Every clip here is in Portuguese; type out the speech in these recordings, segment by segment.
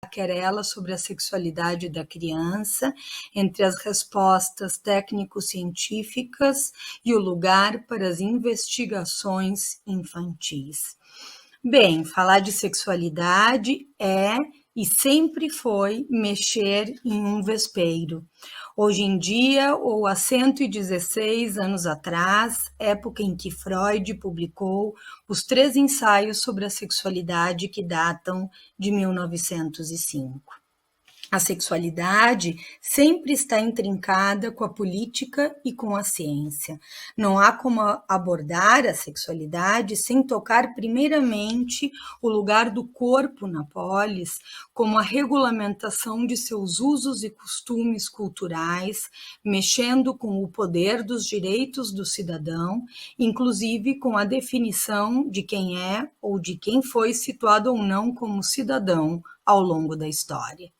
querela sobre a sexualidade da criança, entre as respostas técnico-científicas e o lugar para as investigações infantis. Bem, falar de sexualidade é e sempre foi mexer em um vespeiro. Hoje em dia, ou há 116 anos atrás, época em que Freud publicou os 3 ensaios sobre a sexualidade que datam de 1905. A sexualidade sempre está intrincada com a política e com a ciência. Não há como abordar a sexualidade sem tocar primeiramente o lugar do corpo na polis, como a regulamentação de seus usos e costumes culturais, mexendo com o poder dos direitos do cidadão, inclusive com a definição de quem é ou de quem foi situado ou não como cidadão ao longo da história.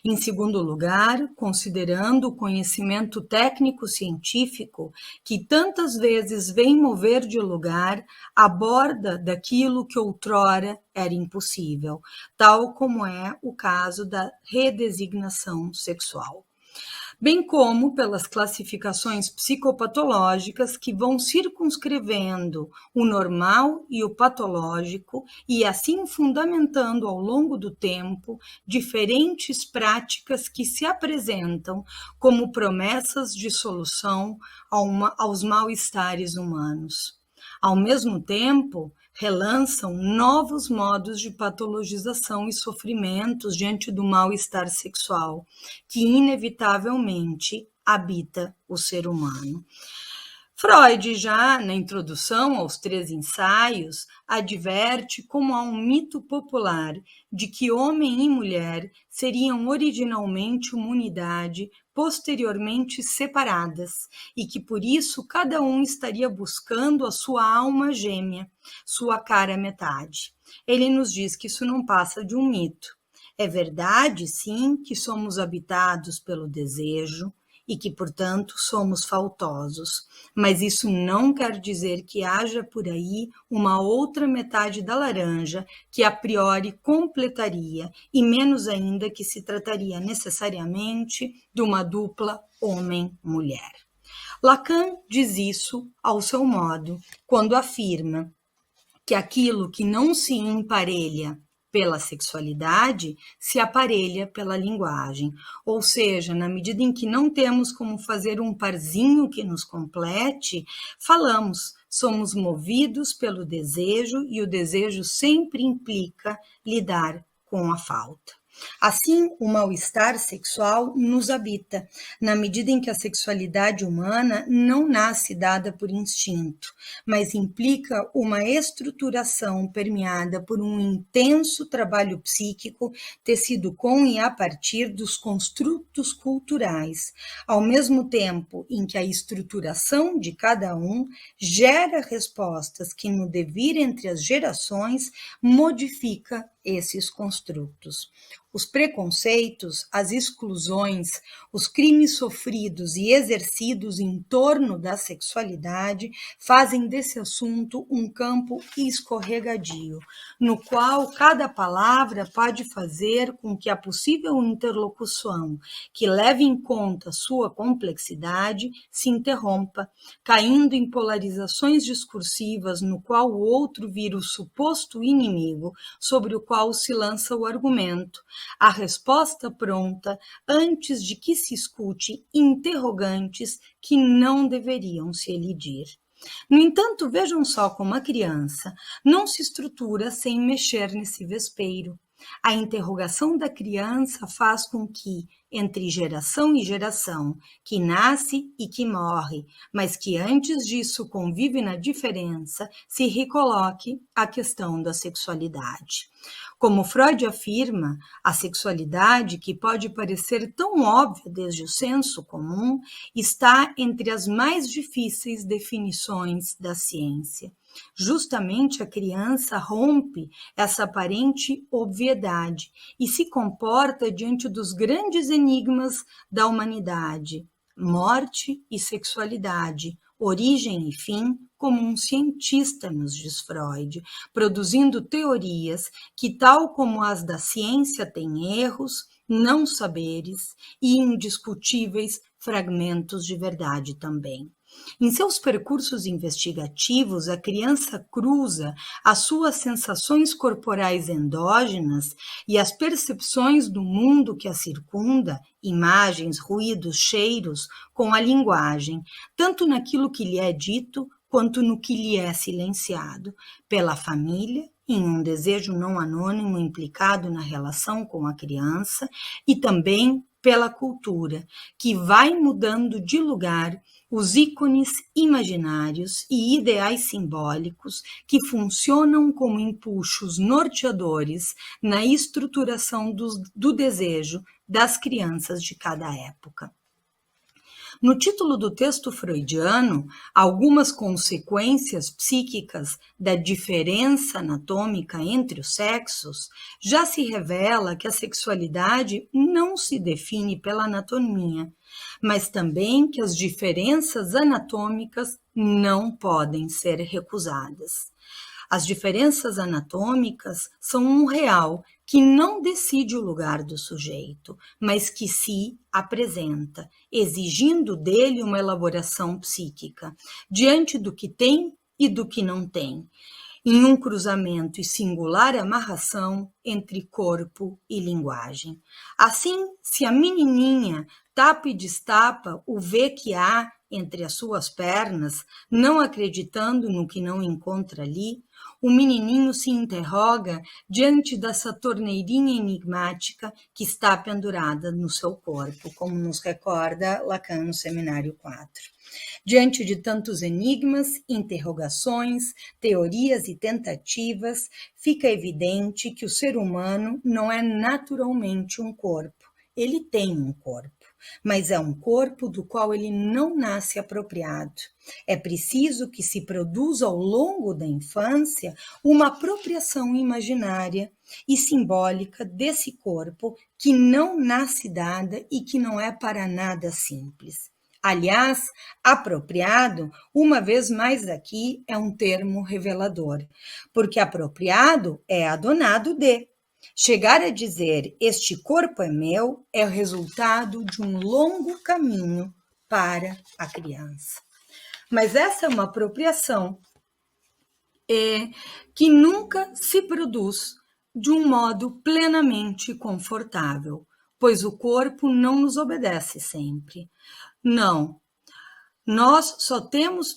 Em segundo lugar, considerando o conhecimento técnico-científico que tantas vezes vem mover de lugar, aborda daquilo que outrora era impossível, tal como é o caso da redesignação sexual, bem como pelas classificações psicopatológicas que vão circunscrevendo o normal e o patológico e assim fundamentando ao longo do tempo diferentes práticas que se apresentam como promessas de solução aos mal-estares humanos. Ao mesmo tempo, relançam novos modos de patologização e sofrimentos diante do mal-estar sexual, que inevitavelmente habita o ser humano. Freud, já na introdução aos 3 ensaios, adverte como há um mito popular de que homem e mulher seriam originalmente uma unidade, posteriormente separadas, e que por isso cada um estaria buscando a sua alma gêmea, sua cara metade. Ele nos diz que isso não passa de um mito. É verdade, sim, que somos habitados pelo desejo, e que, portanto, somos faltosos. Mas isso não quer dizer que haja por aí uma outra metade da laranja que a priori completaria, e menos ainda que se trataria necessariamente de uma dupla homem-mulher. Lacan diz isso ao seu modo, quando afirma que aquilo que não se emparelha pela sexualidade, se aparelha pela linguagem. Ou seja, na medida em que não temos como fazer um parzinho que nos complete, falamos, somos movidos pelo desejo e o desejo sempre implica lidar com a falta. Assim, o mal-estar sexual nos habita, na medida em que a sexualidade humana não nasce dada por instinto, mas implica uma estruturação permeada por um intenso trabalho psíquico tecido com e a partir dos construtos culturais, ao mesmo tempo em que a estruturação de cada um gera respostas que, no devir entre as gerações, modifica esses construtos. Os preconceitos, as exclusões, os crimes sofridos e exercidos em torno da sexualidade fazem desse assunto um campo escorregadio, no qual cada palavra pode fazer com que a possível interlocução, que leve em conta sua complexidade, se interrompa, caindo em polarizações discursivas no qual o outro vira o suposto inimigo sobre o qual se lança o argumento, a resposta pronta antes de que se escute interrogantes que não deveriam se elidir. No entanto, vejam só como a criança não se estrutura sem mexer nesse vespeiro. A interrogação da criança faz com que, entre geração e geração, que nasce e que morre, mas que antes disso convive na diferença, se recoloque a questão da sexualidade. Como Freud afirma, a sexualidade, que pode parecer tão óbvia desde o senso comum, está entre as mais difíceis definições da ciência. Justamente a criança rompe essa aparente obviedade e se comporta diante dos grandes enigmas da humanidade, morte e sexualidade, origem e fim, como um cientista, nos diz Freud, produzindo teorias que, tal como as da ciência, têm erros, não saberes e indiscutíveis fragmentos de verdade também. Em seus percursos investigativos, a criança cruza as suas sensações corporais endógenas e as percepções do mundo que a circunda, imagens, ruídos, cheiros, com a linguagem, tanto naquilo que lhe é dito quanto no que lhe é silenciado, pela família, em um desejo não anônimo implicado na relação com a criança, e também pela cultura, que vai mudando de lugar os ícones imaginários e ideais simbólicos que funcionam como empuxos norteadores na estruturação do desejo das crianças de cada época. No título do texto freudiano, algumas consequências psíquicas da diferença anatômica entre os sexos, já se revela que a sexualidade não se define pela anatomia, mas também que as diferenças anatômicas não podem ser recusadas. As diferenças anatômicas são um real que não decide o lugar do sujeito, mas que se apresenta, exigindo dele uma elaboração psíquica, diante do que tem e do que não tem, em um cruzamento e singular amarração entre corpo e linguagem. Assim, se a menininha tapa e destapa o V que há entre as suas pernas, não acreditando no que não encontra ali, o menininho se interroga diante dessa torneirinha enigmática que está pendurada no seu corpo, como nos recorda Lacan no Seminário 4. Diante de tantos enigmas, interrogações, teorias e tentativas, fica evidente que o ser humano não é naturalmente um corpo. Ele tem um corpo, mas é um corpo do qual ele não nasce apropriado. É preciso que se produza ao longo da infância uma apropriação imaginária e simbólica desse corpo que não nasce dada e que não é para nada simples. Aliás, apropriado, uma vez mais aqui, é um termo revelador, porque apropriado é adonado de. Chegar a dizer este corpo é meu é o resultado de um longo caminho para a criança. Mas essa é uma apropriação que nunca se produz de um modo plenamente confortável, pois o corpo não nos obedece sempre. Não, nós só temos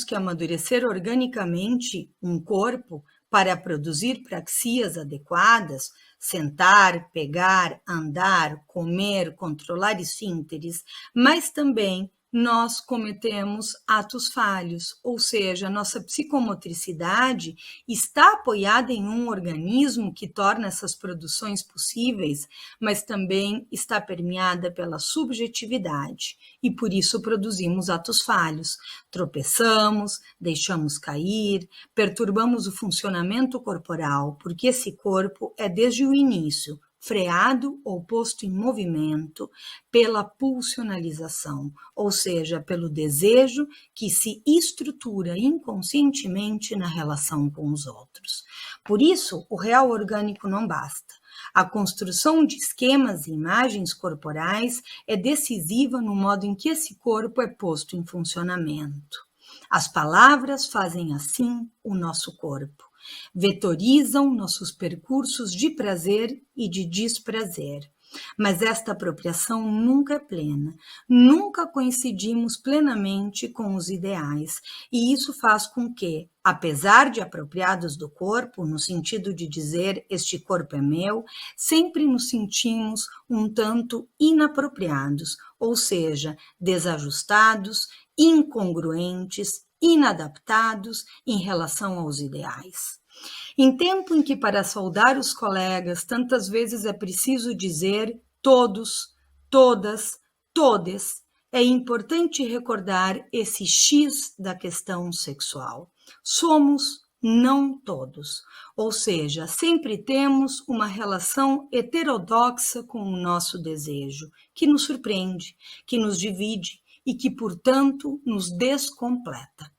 que amadurecer organicamente um corpo para produzir praxias adequadas, sentar, pegar, andar, comer, controlar esfínteres, mas também nós cometemos atos falhos, ou seja, nossa psicomotricidade está apoiada em um organismo que torna essas produções possíveis, mas também está permeada pela subjetividade e por isso produzimos atos falhos. Tropeçamos, deixamos cair, perturbamos o funcionamento corporal, porque esse corpo é desde o início freado ou posto em movimento pela pulsionalização, ou seja, pelo desejo que se estrutura inconscientemente na relação com os outros. Por isso, o real orgânico não basta. A construção de esquemas e imagens corporais é decisiva no modo em que esse corpo é posto em funcionamento. As palavras fazem assim o nosso corpo. Vetorizam nossos percursos de prazer e de desprazer. Mas esta apropriação nunca é plena, nunca coincidimos plenamente com os ideais, e isso faz com que, apesar de apropriados do corpo, no sentido de dizer este corpo é meu, sempre nos sentimos um tanto inapropriados, ou seja, desajustados, incongruentes, inadaptados em relação aos ideais. Em tempo em que, para saudar os colegas, tantas vezes é preciso dizer todos, todas, todes, é importante recordar esse X da questão sexual. Somos não todos, ou seja, sempre temos uma relação heterodoxa com o nosso desejo, que nos surpreende, que nos divide e que, portanto, nos descompleta.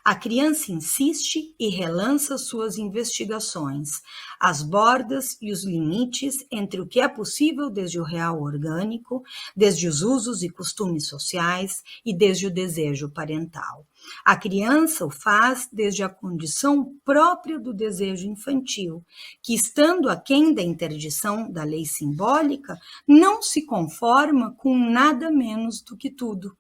A criança insiste e relança suas investigações, as bordas e os limites entre o que é possível desde o real orgânico, desde os usos e costumes sociais e desde o desejo parental. A criança o faz desde a condição própria do desejo infantil, que, estando aquém da interdição da lei simbólica, não se conforma com nada menos do que tudo.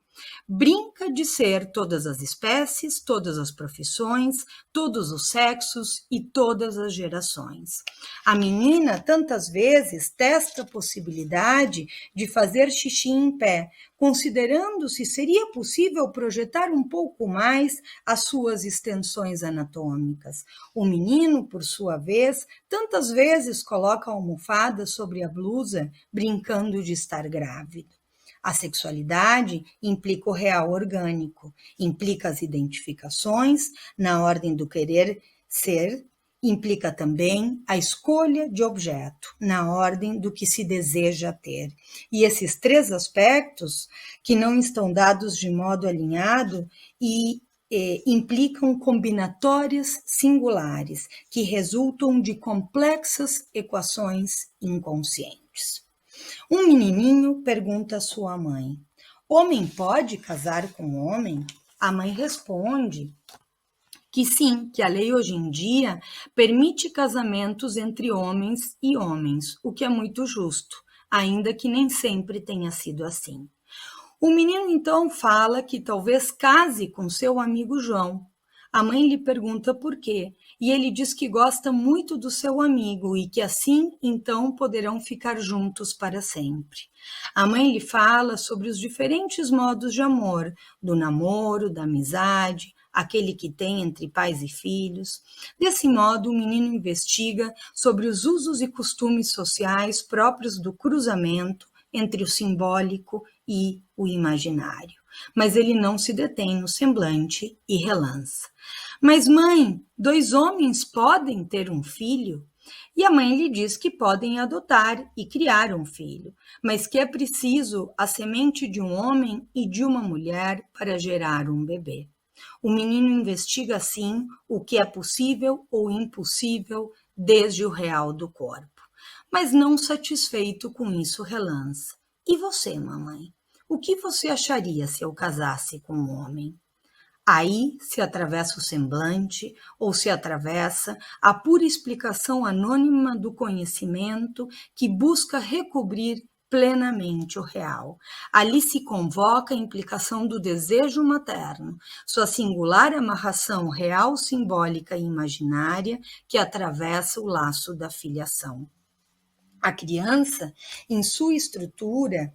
Brinca de ser todas as espécies, todas as profissões, todos os sexos e todas as gerações. A menina tantas vezes testa a possibilidade de fazer xixi em pé, considerando se seria possível projetar um pouco mais as suas extensões anatômicas. O menino, por sua vez, tantas vezes coloca a almofada sobre a blusa, brincando de estar grávido. A sexualidade implica o real orgânico, implica as identificações na ordem do querer ser, implica também a escolha de objeto, na ordem do que se deseja ter. E esses três aspectos, que não estão dados de modo alinhado implicam combinatórias singulares, que resultam de complexas equações inconscientes. Um menininho pergunta à sua mãe: homem pode casar com homem? A mãe responde que sim, que a lei hoje em dia permite casamentos entre homens e homens, o que é muito justo, ainda que nem sempre tenha sido assim. O menino então fala que talvez case com seu amigo João. A mãe lhe pergunta por quê, e ele diz que gosta muito do seu amigo e que assim, então, poderão ficar juntos para sempre. A mãe lhe fala sobre os diferentes modos de amor, do namoro, da amizade, aquele que tem entre pais e filhos. Desse modo, o menino investiga sobre os usos e costumes sociais próprios do cruzamento entre o simbólico e o imaginário. Mas ele não se detém no semblante e relança. Mas mãe, 2 homens podem ter um filho? E a mãe lhe diz que podem adotar e criar um filho, mas que é preciso a semente de um homem e de uma mulher para gerar um bebê. O menino investiga assim o que é possível ou impossível desde o real do corpo. Mas não satisfeito com isso relança. E você, mamãe? O que você acharia se eu casasse com um homem? Aí se atravessa o semblante ou se atravessa a pura explicação anônima do conhecimento que busca recobrir plenamente o real. Ali se convoca a implicação do desejo materno, sua singular amarração real, simbólica e imaginária que atravessa o laço da filiação. A criança, em sua estrutura,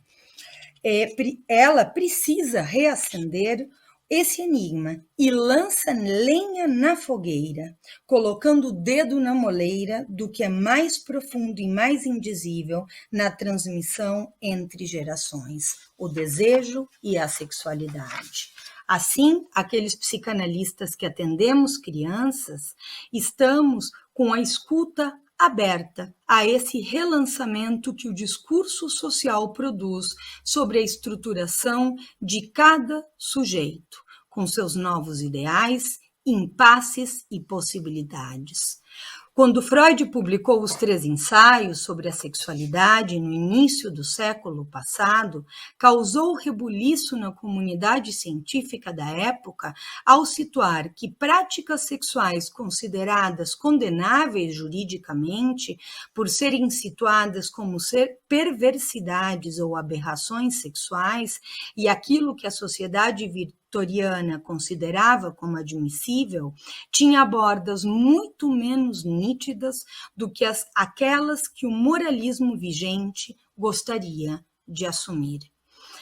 ela precisa reacender esse enigma e lança lenha na fogueira, colocando o dedo na moleira do que é mais profundo e mais indizível na transmissão entre gerações, o desejo e a sexualidade. Assim, aqueles psicanalistas que atendemos crianças, estamos com a escuta aberta a esse relançamento que o discurso social produz sobre a estruturação de cada sujeito, com seus novos ideais, impasses e possibilidades. Quando Freud publicou os 3 ensaios sobre a sexualidade no início do século passado, causou rebuliço na comunidade científica da época ao situar que práticas sexuais consideradas condenáveis juridicamente por serem situadas como perversidades ou aberrações sexuais e aquilo que a sociedade vitoriana considerava como admissível, tinha bordas muito menos nítidas do que aquelas que o moralismo vigente gostaria de assumir.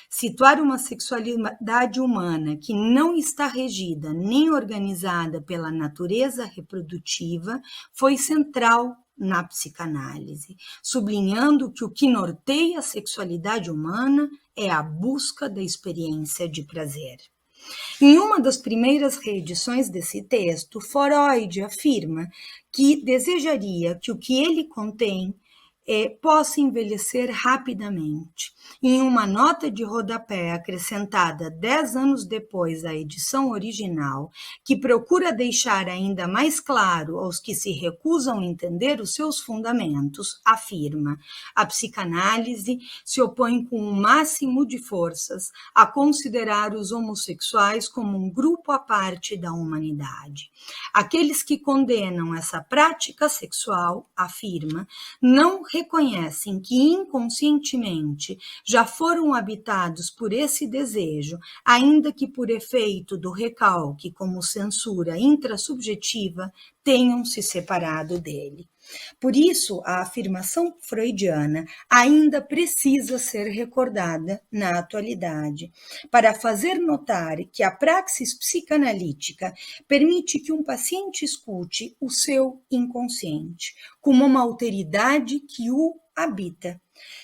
Situar uma sexualidade humana que não está regida nem organizada pela natureza reprodutiva foi central na psicanálise, sublinhando que o que norteia a sexualidade humana é a busca da experiência de prazer. Em uma das primeiras reedições desse texto, Freud afirma que desejaria que o que ele contém possa envelhecer rapidamente. Em uma nota de rodapé acrescentada 10 anos depois da edição original, que procura deixar ainda mais claro aos que se recusam a entender os seus fundamentos, afirma: a psicanálise se opõe com o máximo de forças a considerar os homossexuais como um grupo à parte da humanidade. Aqueles que condenam essa prática sexual, afirma, não reconhecem que inconscientemente já foram habitados por esse desejo, ainda que por efeito do recalque como censura intrasubjetiva tenham se separado dele. Por isso, a afirmação freudiana ainda precisa ser recordada na atualidade, para fazer notar que a praxis psicanalítica permite que um paciente escute o seu inconsciente, como uma alteridade que o habita,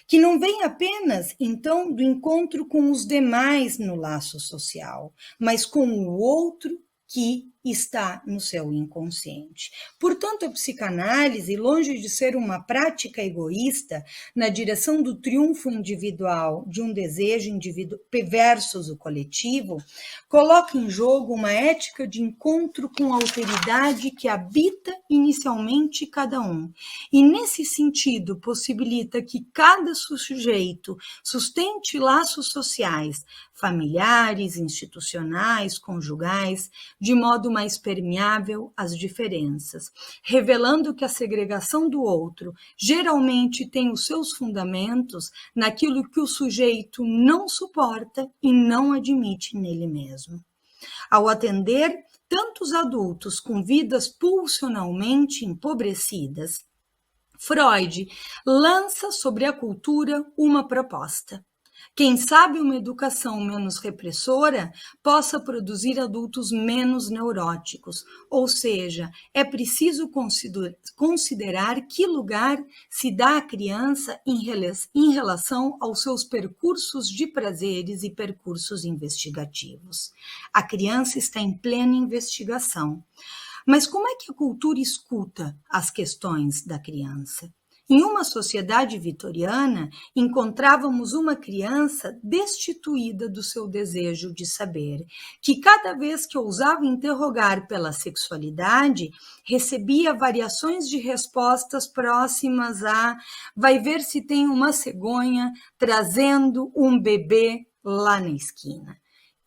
que não vem apenas, então, do encontro com os demais no laço social, mas com o outro que está no seu inconsciente. Portanto, a psicanálise, longe de ser uma prática egoísta na direção do triunfo individual de um desejo versus o coletivo, coloca em jogo uma ética de encontro com a alteridade que habita inicialmente cada um. E, nesse sentido, possibilita que cada sujeito sustente laços sociais, familiares, institucionais, conjugais, de modo mais permeável às diferenças, revelando que a segregação do outro geralmente tem os seus fundamentos naquilo que o sujeito não suporta e não admite nele mesmo. Ao atender tantos adultos com vidas pulsionalmente empobrecidas, Freud lança sobre a cultura uma proposta. Quem sabe uma educação menos repressora possa produzir adultos menos neuróticos, ou seja, é preciso considerar que lugar se dá à criança em relação aos seus percursos de prazeres e percursos investigativos. A criança está em plena investigação. Mas como é que a cultura escuta as questões da criança? Em uma sociedade vitoriana, encontrávamos uma criança destituída do seu desejo de saber, que cada vez que ousava interrogar pela sexualidade, recebia variações de respostas próximas a vai ver se tem uma cegonha trazendo um bebê lá na esquina.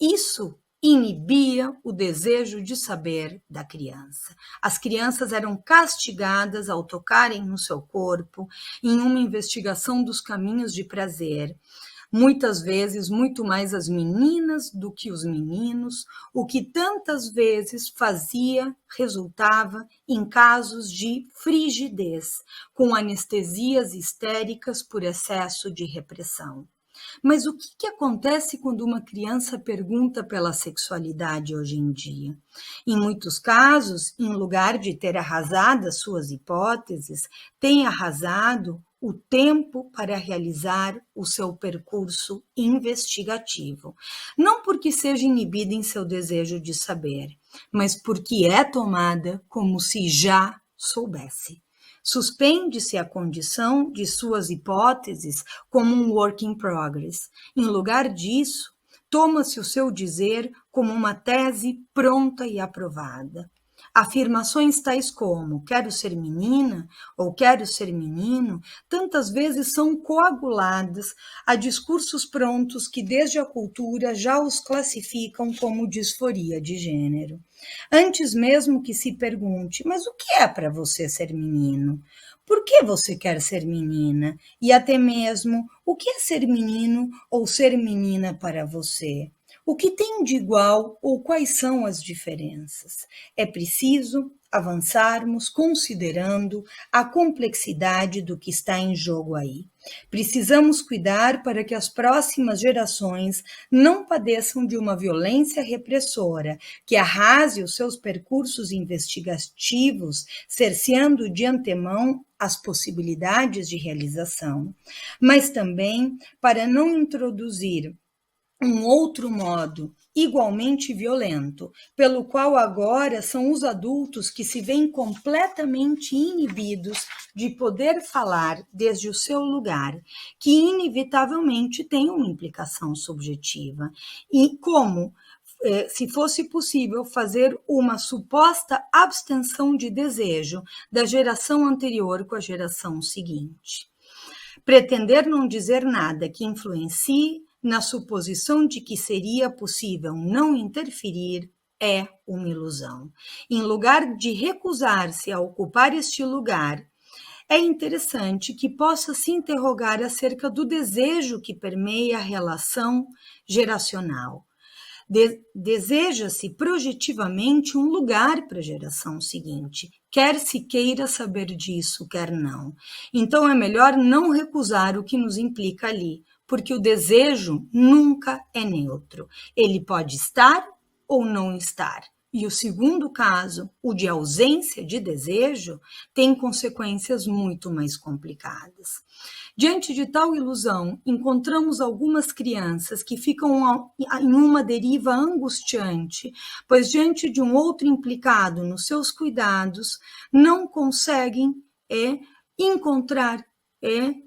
Isso inibia o desejo de saber da criança. As crianças eram castigadas ao tocarem no seu corpo em uma investigação dos caminhos de prazer. Muitas vezes, muito mais as meninas do que os meninos, o que tantas vezes resultava em casos de frigidez, com anestesias histéricas por excesso de repressão. Mas o que acontece quando uma criança pergunta pela sexualidade hoje em dia? Em muitos casos, em lugar de ter arrasado as suas hipóteses, tem arrasado o tempo para realizar o seu percurso investigativo. Não porque seja inibida em seu desejo de saber, mas porque é tomada como se já soubesse. Suspende-se a condição de suas hipóteses como um work in progress. Em lugar disso, toma-se o seu dizer como uma tese pronta e aprovada. Afirmações tais como quero ser menina ou quero ser menino, tantas vezes são coaguladas a discursos prontos que desde a cultura já os classificam como disforia de gênero. Antes mesmo que se pergunte, mas o que é para você ser menino? Por que você quer ser menina? E até mesmo, o que é ser menino ou ser menina para você? O que tem de igual ou quais são as diferenças? É preciso avançarmos considerando a complexidade do que está em jogo aí. Precisamos cuidar para que as próximas gerações não padeçam de uma violência repressora que arrase os seus percursos investigativos, cerceando de antemão as possibilidades de realização, mas também para não introduzir um outro modo igualmente violento, pelo qual agora são os adultos que se veem completamente inibidos de poder falar desde o seu lugar, que inevitavelmente tem uma implicação subjetiva. E como se fosse possível fazer uma suposta abstenção de desejo da geração anterior com a geração seguinte. Pretender não dizer nada que influencie na suposição de que seria possível não interferir é uma ilusão. Em lugar de recusar-se a ocupar este lugar, é interessante que possa se interrogar acerca do desejo que permeia a relação geracional. Deseja-se projetivamente um lugar para a geração seguinte, quer se queira saber disso, quer não. Então é melhor não recusar o que nos implica ali, porque o desejo nunca é neutro. Ele pode estar ou não estar. E o segundo caso, o de ausência de desejo, tem consequências muito mais complicadas. Diante de tal ilusão, encontramos algumas crianças que ficam em uma deriva angustiante, pois diante de um outro implicado nos seus cuidados, não conseguem encontrar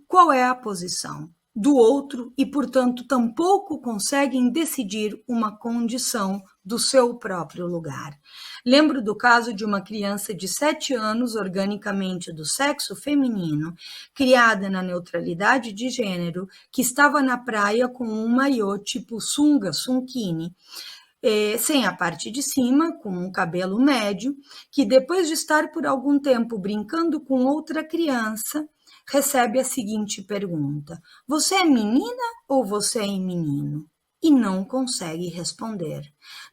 qual é a posição do outro e, portanto, tampouco conseguem decidir uma condição do seu próprio lugar. Lembro do caso de uma criança de 7 anos, organicamente do sexo feminino, criada na neutralidade de gênero, que estava na praia com um maiô tipo sunga, sunkini, sem a parte de cima, com um cabelo médio, que depois de estar por algum tempo brincando com outra criança, recebe a seguinte pergunta: você é menina ou você é menino? E não consegue responder.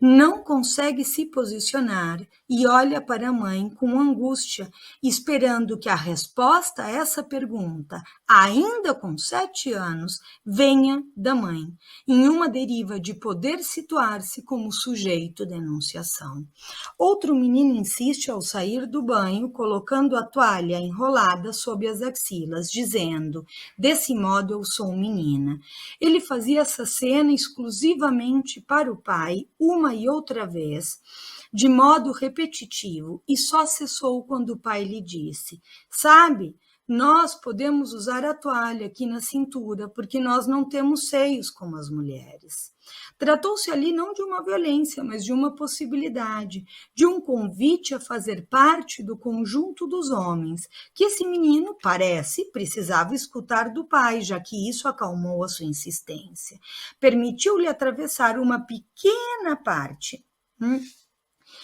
Não consegue se posicionar e olha para a mãe com angústia, esperando que a resposta a essa pergunta, ainda com 7 anos, venha da mãe, em uma deriva de poder situar-se como sujeito de enunciação. Outro menino insiste ao sair do banho, colocando a toalha enrolada sob as axilas, dizendo: desse modo eu sou menina. Ele fazia essa cena exclusivamente para o pai, uma e outra vez, de modo repetitivo, e só cessou quando o pai lhe disse: sabe, nós podemos usar a toalha aqui na cintura, porque nós não temos seios como as mulheres. Tratou-se ali não de uma violência, mas de uma possibilidade, de um convite a fazer parte do conjunto dos homens, que esse menino, parece, precisava escutar do pai, já que isso acalmou a sua insistência. Permitiu-lhe atravessar uma pequena parte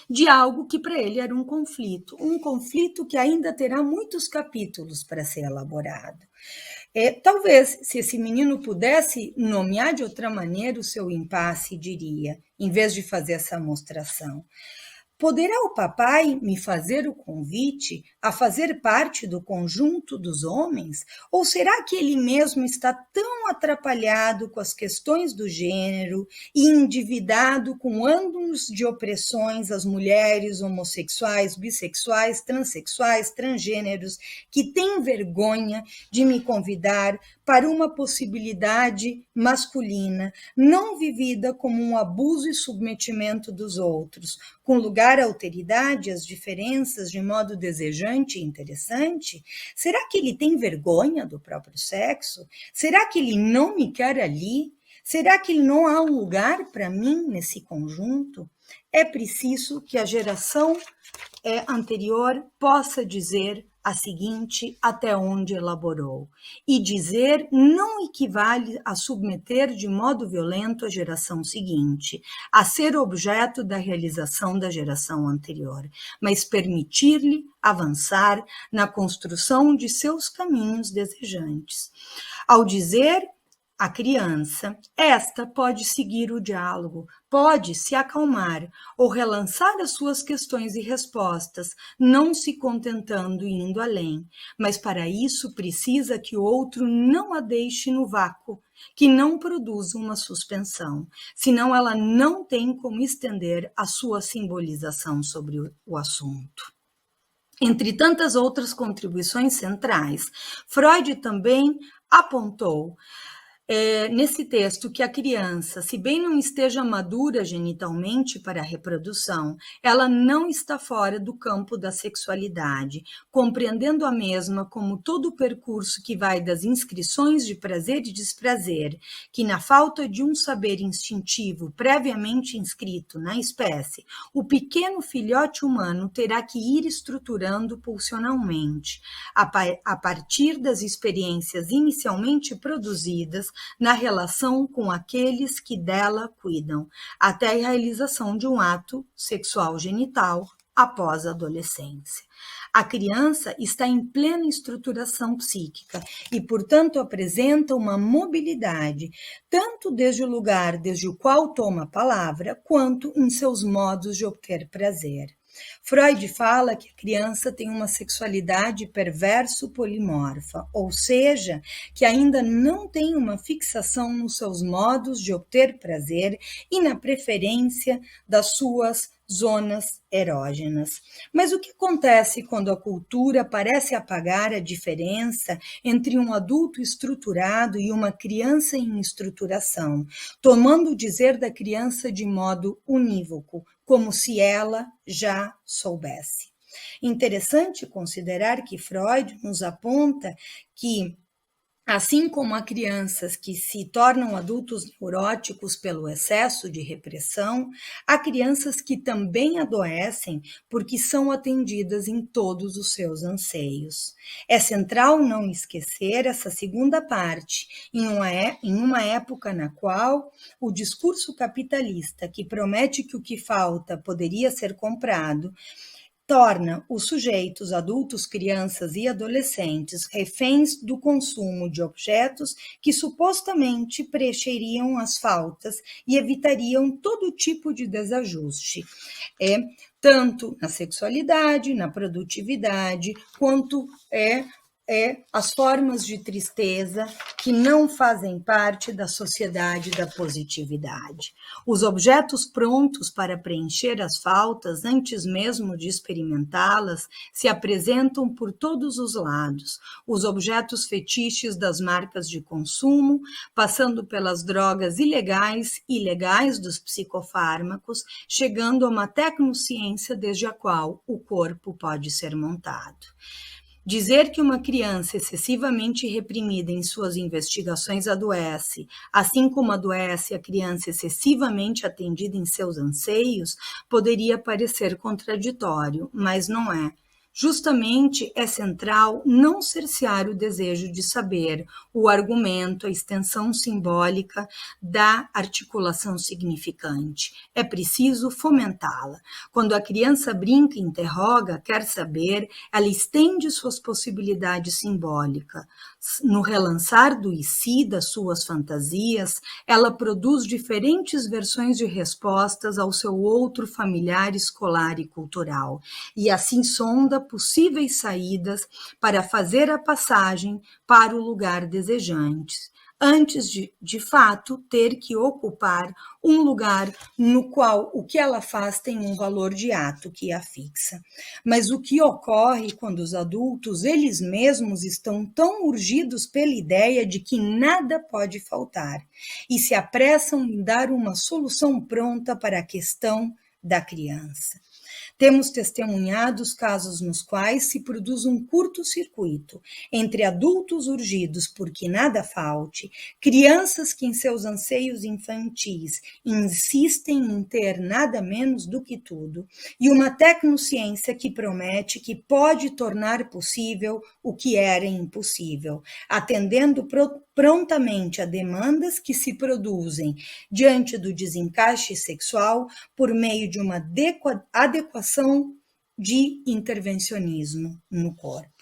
de algo que para ele era um conflito que ainda terá muitos capítulos para ser elaborado. Talvez, se esse menino pudesse nomear de outra maneira o seu impasse, diria, em vez de fazer essa mostração: poderá o papai me fazer o convite a fazer parte do conjunto dos homens? Ou será que ele mesmo está tão atrapalhado com as questões do gênero e endividado com anos de opressões às mulheres, homossexuais, bissexuais, transexuais, transgêneros, que tem vergonha de me convidar para uma possibilidade masculina, não vivida como um abuso e submetimento dos outros, com lugar à alteridade, às diferenças de modo desejante e interessante? Será que ele tem vergonha do próprio sexo? Será que ele não me quer ali? Será que não há um lugar para mim nesse conjunto? É preciso que a geração anterior possa dizer a seguinte até onde elaborou. E dizer não equivale a submeter de modo violento a geração seguinte, a ser objeto da realização da geração anterior, mas permitir-lhe avançar na construção de seus caminhos desejantes. Ao dizer a criança, esta pode seguir o diálogo, pode se acalmar ou relançar as suas questões e respostas, não se contentando e indo além, mas para isso precisa que o outro não a deixe no vácuo, que não produza uma suspensão, senão ela não tem como estender a sua simbolização sobre o assunto. Entre tantas outras contribuições centrais, Freud também apontou nesse texto que a criança, se bem não esteja madura genitalmente para a reprodução, ela não está fora do campo da sexualidade, compreendendo a mesma como todo o percurso que vai das inscrições de prazer e desprazer, que na falta de um saber instintivo previamente inscrito na espécie, o pequeno filhote humano terá que ir estruturando pulsionalmente, a partir das experiências inicialmente produzidas na relação com aqueles que dela cuidam, até a realização de um ato sexual genital após a adolescência. A criança está em plena estruturação psíquica e, portanto, apresenta uma mobilidade, tanto desde o lugar desde o qual toma a palavra, quanto em seus modos de obter prazer. Freud fala que a criança tem uma sexualidade perverso-polimorfa, ou seja, que ainda não tem uma fixação nos seus modos de obter prazer e na preferência das suas zonas erógenas. Mas o que acontece quando a cultura parece apagar a diferença entre um adulto estruturado e uma criança em estruturação, tomando o dizer da criança de modo unívoco, como se ela já soubesse? Interessante considerar que Freud nos aponta que, assim como há crianças que se tornam adultos neuróticos pelo excesso de repressão, há crianças que também adoecem porque são atendidas em todos os seus anseios. É central não esquecer essa segunda parte, em uma época na qual o discurso capitalista, que promete que o que falta poderia ser comprado, torna os sujeitos, adultos, crianças e adolescentes, reféns do consumo de objetos que supostamente preencheriam as faltas e evitariam todo tipo de desajuste, tanto na sexualidade, na produtividade, quanto as formas de tristeza que não fazem parte da sociedade da positividade. Os objetos prontos para preencher as faltas, antes mesmo de experimentá-las, se apresentam por todos os lados. Os objetos fetiches das marcas de consumo, passando pelas drogas ilegais e legais dos psicofármacos, chegando a uma tecnociência desde a qual o corpo pode ser montado. Dizer que uma criança excessivamente reprimida em suas investigações adoece, assim como adoece a criança excessivamente atendida em seus anseios, poderia parecer contraditório, mas não é. Justamente é central não cercear o desejo de saber, o argumento, a extensão simbólica da articulação significante. É preciso fomentá-la. Quando a criança brinca, interroga, quer saber, ela estende suas possibilidades simbólicas. No relançar do e si das suas fantasias, ela produz diferentes versões de respostas ao seu outro familiar, escolar e cultural, e assim sonda possíveis saídas para fazer a passagem para o lugar desejante, antes de fato, ter que ocupar um lugar no qual o que ela faz tem um valor de ato que a fixa. Mas o que ocorre quando os adultos, eles mesmos, estão tão urgidos pela ideia de que nada pode faltar e se apressam em dar uma solução pronta para a questão da criança? Temos testemunhado casos nos quais se produz um curto-circuito entre adultos urgidos por que nada falte, crianças que em seus anseios infantis insistem em ter nada menos do que tudo, e uma tecnociência que promete que pode tornar possível o que era impossível, atendendo prontamente a demandas que se produzem diante do desencaixe sexual por meio de uma adequação de intervencionismo no corpo.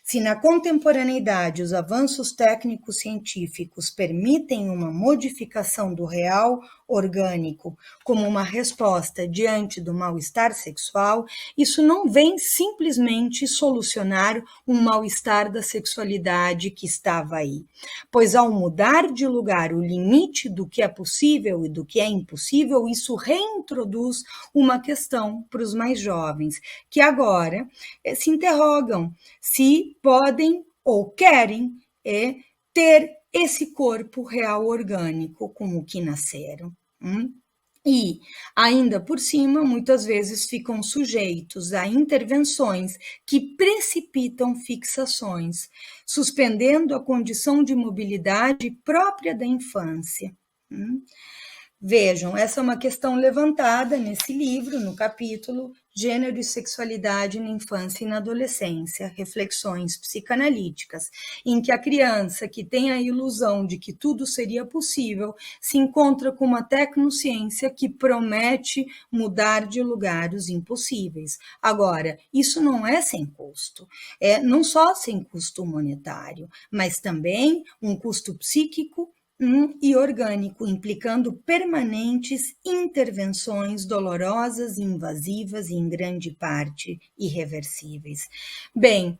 Se na contemporaneidade os avanços técnicos científicos permitem uma modificação do real orgânico como uma resposta diante do mal-estar sexual, isso não vem simplesmente solucionar um mal-estar da sexualidade que estava aí, pois ao mudar de lugar o limite do que é possível e do que é impossível, isso reintroduz uma questão para os mais jovens, que agora se interrogam se podem ou querem ter esse corpo real orgânico com o que nasceram. E, ainda por cima, muitas vezes ficam sujeitos a intervenções que precipitam fixações, suspendendo a condição de mobilidade própria da infância. Vejam, essa é uma questão levantada nesse livro, no capítulo Gênero e Sexualidade na Infância e na Adolescência, Reflexões Psicanalíticas, em que a criança que tem a ilusão de que tudo seria possível se encontra com uma tecnociência que promete mudar de lugar os impossíveis. Agora, isso não é sem custo, não só sem custo monetário, mas também um custo psíquico e orgânico, implicando permanentes intervenções dolorosas e invasivas e, em grande parte, irreversíveis. Bem,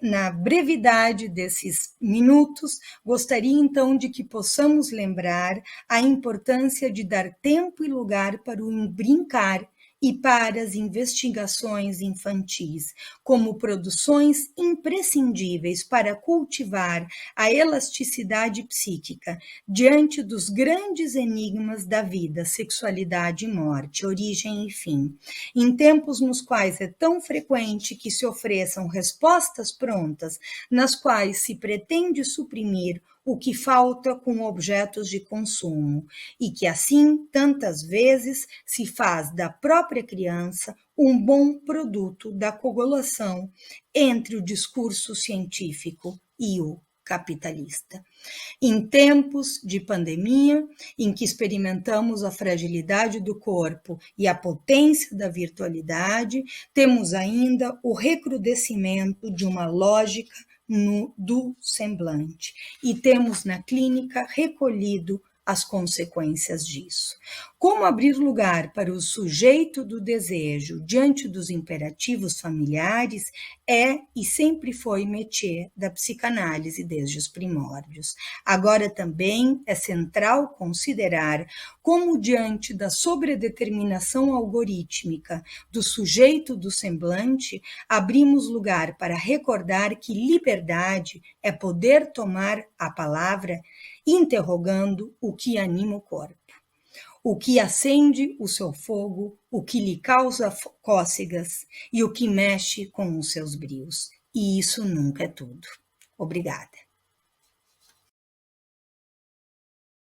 na brevidade desses minutos, gostaria então de que possamos lembrar a importância de dar tempo e lugar para o brincar e para as investigações infantis, como produções imprescindíveis para cultivar a elasticidade psíquica diante dos grandes enigmas da vida, sexualidade e morte, origem e fim. Em tempos nos quais é tão frequente que se ofereçam respostas prontas, nas quais se pretende suprimir o que falta com objetos de consumo, e que assim, tantas vezes, se faz da própria criança um bom produto da coagulação entre o discurso científico e o capitalista. Em tempos de pandemia, em que experimentamos a fragilidade do corpo e a potência da virtualidade, temos ainda o recrudescimento de uma lógica do semblante, e temos na clínica recolhido as consequências disso. Como abrir lugar para o sujeito do desejo diante dos imperativos familiares é e sempre foi métier da psicanálise desde os primórdios. Agora também é central considerar como, diante da sobredeterminação algorítmica do sujeito do semblante, abrimos lugar para recordar que liberdade é poder tomar a palavra interrogando o que anima o corpo, o que acende o seu fogo, o que lhe causa cócegas e o que mexe com os seus brios. E isso nunca é tudo. Obrigada.